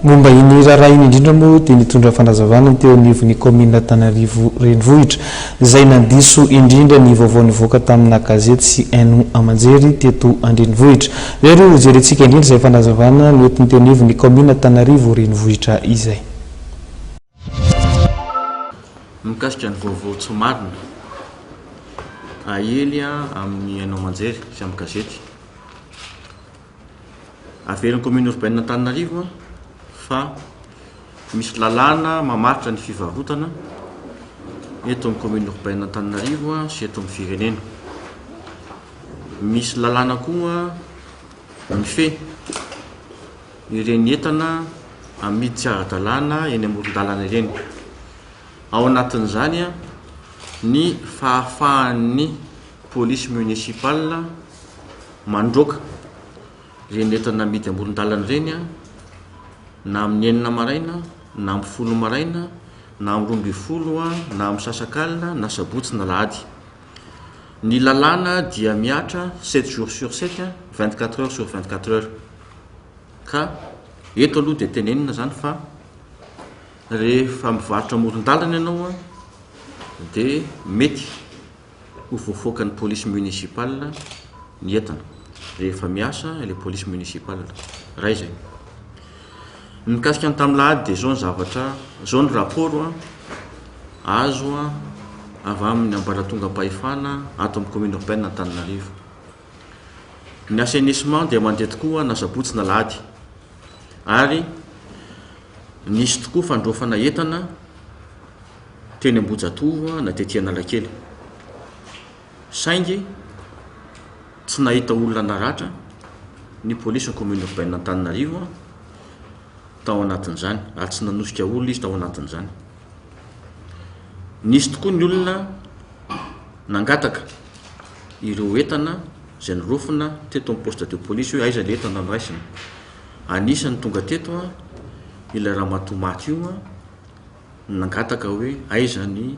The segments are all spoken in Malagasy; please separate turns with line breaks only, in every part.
momba iny raharaha iny indrindra moa dia nitondra fanazavana teo anivon'ny commune Antananarivo renivohitra izay nandiso indrindra ny vaovao nivoaka tamina gazety sy haino amanjery teto andrenivohitra. Ireo jerentsika indrindra izay fanazavana noentiny teo anivon'ny commune Antananarivo renivohitra izay.
Mikasika ny vaovao tsy marina ahely amin'ny haino amanjery sy amin'ny gazety. Averin'ny commune urbaine Antananarivo fa misy lalàna mamaritra ny fivarotana eto amin'ny commune urbaine Antananarivo sy eto amin'ny firenena. Misy lalàna koa mifehy ireny entana amidy tsy ara-dalàna eny amoron-dalàna ireny. Ao anatin'izany ny fahafahan'ny police municipale mandroaka ireny entana amidy amoron-dalàna ireny na amin'ny 9 maraina, na amin'ny 10 maraina, na amin'ny 12, na amin'ny sasakalina, na sabotsy na lahady. Ny lalàna dia miatra 7 jours sur 7, 24 heures sur 24 heures. Ka eto aloha dia tenenina zany fa rehefa mivarotra amoron-dalana ianao dia mety ho voafoaka ny police municipale ny entana rehefa miasa ilay police municipale. Raha izay. Mikasika ny tamin'ny lahady dia zao ny zavatra, zao ny rapport azo avy amin'ny ambaratongam-pahefana ato amin'ny commune urbaine Antananarivo. Ny assainissement dia mandeha tokoa na sabotsy na lahady ary nisy tokoa fandrofana entana teny Ambojatoro na tetỳ Analakely. Saingy tsy nahita olona naratra ny police commune urbaine Antananarivo tao anatin'izany ary tsy nanosika olona izy tao anatin'izany. Nisy tokoa ny olona nangataka ireo entana izay nirofona teto amin'ny poste de police hoe aiza ilay entana noraisina. Anisany tonga teto ilay ramatoa maty io nangataka hoe aiza ny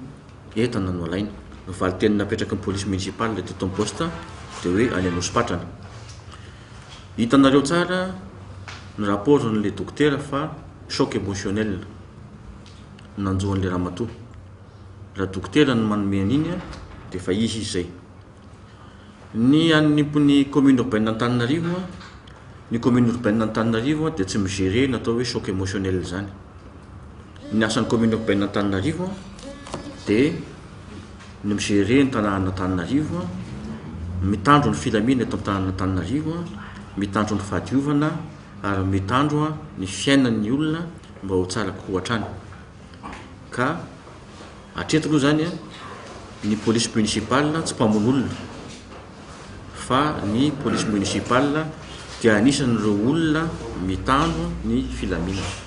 entana no alaina. Valy teny napetraky ny police municipale teto amin'ny poste dia hoe any Anosipatrana. Hitanareo tsara ny rapport n'ilay docteur fa choc émotionnel nanjoan'ilay ramatoa. Raha docteur ny manome an'iny dia fa izy izay. Ny an'ny commune urbaine Antananarivo, ny commune urbaine Antananarivo dia tsy migérer natao hoe choc émotionnel zany. Ny asan'ny commune urbaine Antananarivo dia ny migérer ny tanàna Antananarivo, mitandro ny filamina eto amin'ny tanàna Antananarivo, mitandro ny fahadiovana ary mitandro ny fiainan'ny olona mba ho tsara kokoa hatrany. Ka hatreto aloha zany ny police municipale tsy mpamono olona fa ny police municipale dia anisan'ireo olona mitandro ny filaminana.